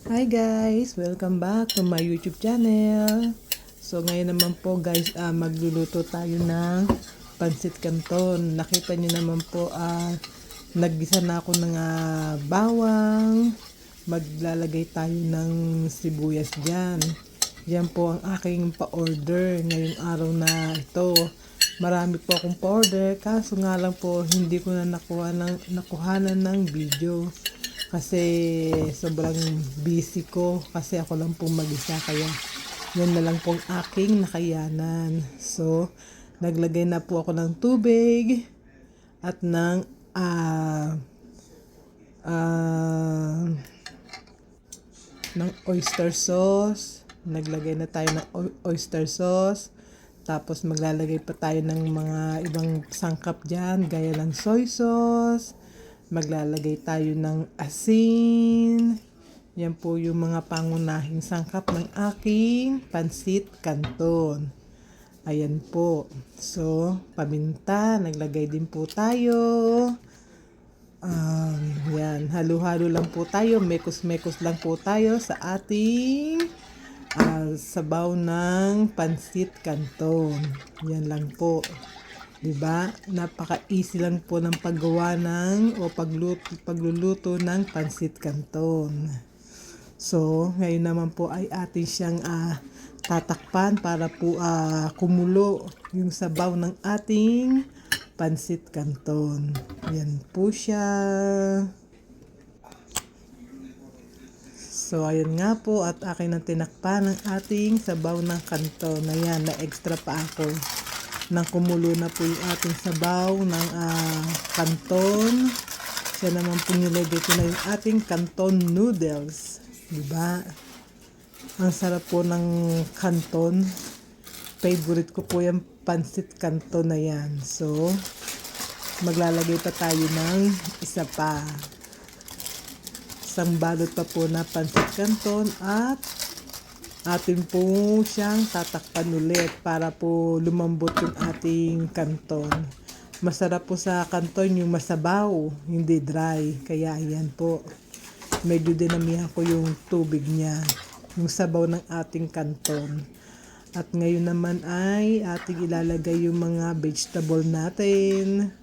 Hi guys! Welcome back to my YouTube channel. So ngayon naman po guys, magluluto tayo ng pansit canton. Nakita nyo naman po, naggisa na ako ng bawang. Maglalagay tayo ng sibuyas dyan. Yan po ang aking pa-order ngayong araw na ito. Marami po akong pa-order, kaso nga lang po hindi ko na nakuhanan ng video. Kasi sobrang busy ko kasi ako lang pong mag-isa, kaya yan na lang pong aking nakayanan. So naglagay na po ako ng tubig at ng oyster sauce. Naglagay na tayo ng oyster sauce. Tapos maglalagay pa tayo ng mga ibang sangkap dyan, gaya ng soy sauce. Maglalagay tayo ng asin. Yan po yung mga pangunahing sangkap ng aking pansit canton. Ayan po. So, paminta. Naglagay din po tayo. Yan. Halo-halo lang po tayo. Mekos-mekos lang po tayo sa ating sabaw ng pansit canton. Yan lang po. Diba? Napaka-easy lang po ng paggawa o pagluluto ng pansit canton. So, ngayon naman po ay atin siyang tatakpan para po kumulo yung sabaw ng ating pansit canton. Yan po siya. So, ayun nga po at akin ang tinakpan ng ating sabaw ng canton. Ayan, na-extra pa ako nang kumulo na po yung ating sabaw ng canton. Siya naman po nilagay ko na yung ating canton noodles. Diba? Ang sarap po ng canton. Favorite ko po yung pansit canton na yan. So, maglalagay pa tayo ng isa pa. Isang balot pa po na pansit canton at atin po siyang tatakpan ulit para po lumambot yung ating canton. Masarap po sa canton yung masabaw, hindi dry. Kaya ayan po, medyo dinamihan ko yung tubig niya, yung sabaw ng ating canton. At ngayon naman ay ating ilalagay yung mga vegetable natin.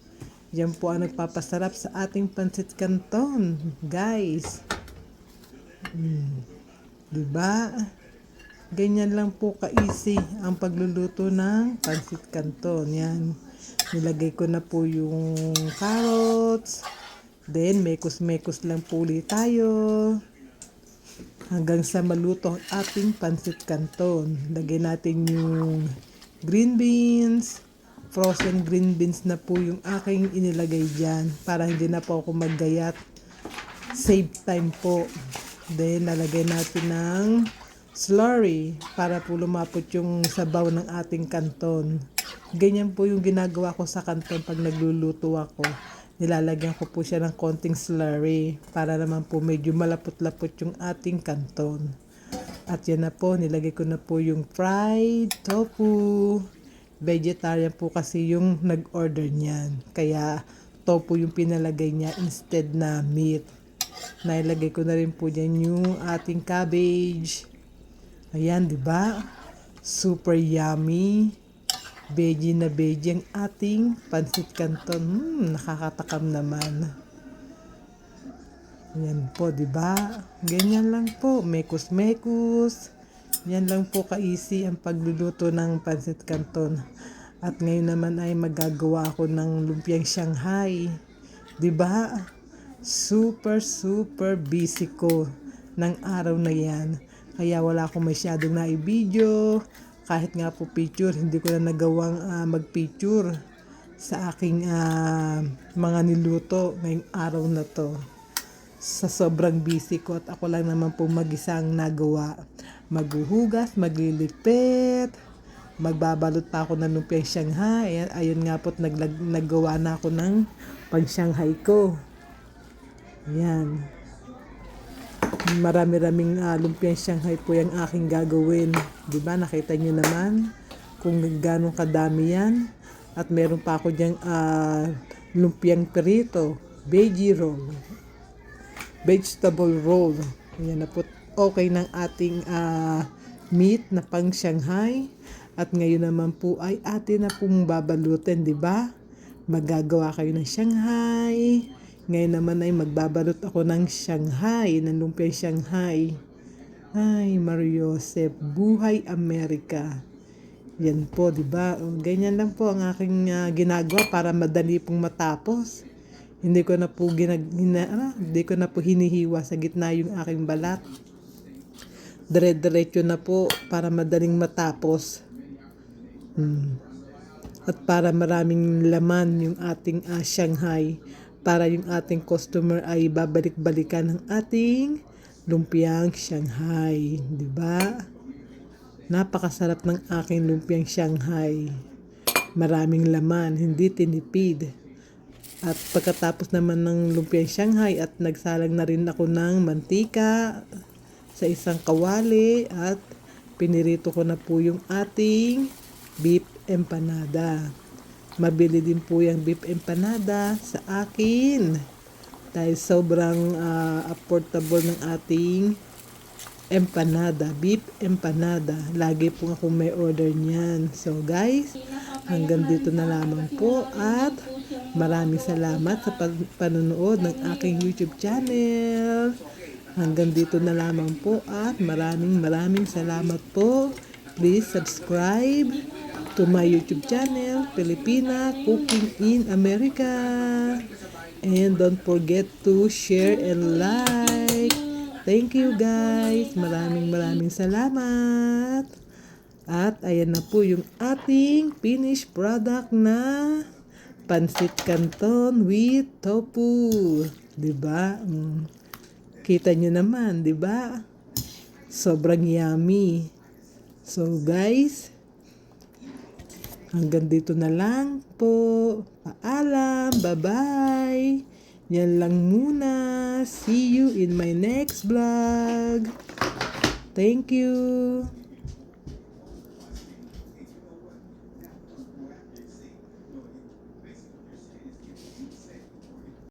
Yan po ang nagpapasarap sa ating pansit canton, guys. Diba? Ganyan lang po ka-easy ang pagluluto ng pansit canton. Yan. Nilagay ko na po yung carrots. Then, mekos-mekos lang po ulit tayo. Hanggang sa maluto ang ating pansit canton. Lagay natin yung green beans. Frozen green beans na po yung aking inilagay dyan. Para hindi na po ako maggayat. Save time po. Then, nalagay natin ng slurry para po lumapot yung sabaw ng ating canton. Ganyan po yung ginagawa ko sa canton pag nagluluto ako. Nilalagyan ko po siya ng konting slurry para naman po medyo malapot-lapot yung ating canton. At yan na po, nilagay ko na po yung fried tofu. Vegetarian po kasi yung nag-order niyan. Kaya tofu yung pinalagay niya instead na meat. Nailagay ko na rin po dyan yung ating cabbage. Ayan, di ba? Super yummy. Veggie na veggie ang ating pansit canton. Nakakatakam naman. Ayan po, di ba? Ganyan lang po. Mekos-mekos. Yan lang po ka-easy ang pagluluto ng pansit canton. At ngayon naman ay magagawa ako ng lumpiang Shanghai. Di ba? Super busy ko ng araw na yan. Kaya wala akong masyadong na-video. Kahit nga po picture, hindi ko na nagawang mag-picture sa aking mga niluto ngayong araw na to. Sa sobrang busy ko at ako lang naman po mag-isang nagawa. Maghuhugas, maglilipit, magbabalot pa ako ng lumpiang Shanghai. Ayun nga po, naggawa na ako ng pang-Shanghai ko. Ayan. Marami-raming lumpiang Shanghai po yung aking gagawin. Diba? Nakita nyo naman kung gano'ng kadami yan. At meron pa ako dyang lumpiang perito, veggie roll, vegetable roll. Ayan na po. okay ng ating meat na pang Shanghai. At ngayon naman po ay atin na pong babalutin, di ba? Magagawa kayo ng Shanghai. Ngayon naman ay magbabalot ako ng Shanghai, ng lumpiang Shanghai. Ay, Mario Joseph, buhay Amerika. Yan po, di ba? Ganyan lang po ang aking ginagawa para madali pong matapos. Hindi ko na po hindi ko na po hinihiwa sa gitna yung aking balat. Dire-diretso na po para madaling matapos. At para maraming laman yung ating Shanghai, para yung ating customer ay babalik-balikan ng ating lumpiang Shanghai, di ba? Napakasarap ng aking lumpiang Shanghai. Maraming laman, hindi tinipid. At pagkatapos naman ng lumpiang Shanghai at nagsalang na rin ako ng mantika sa isang kawali at pinirito ko na po yung ating beef empanada. Mabili din po yung beef empanada sa akin dahil sobrang affordable ng ating empanada, beef empanada. Lagi po ako may order niyan. So guys, hanggang dito na lamang po at maraming salamat sa panonood ng aking YouTube channel. Hanggang dito na lamang po at maraming salamat po. Please subscribe to my YouTube channel, Filipina Cooking in America. And don't forget to share and like. Thank you guys. Maraming salamat. At ayan na po yung ating finished product na pansit canton with tofu. Diba? Kita nyo naman, diba? Sobrang yummy. So guys, hanggang dito na lang po. Paalam. Bye-bye. Yan lang muna. See you in my next vlog. Thank you.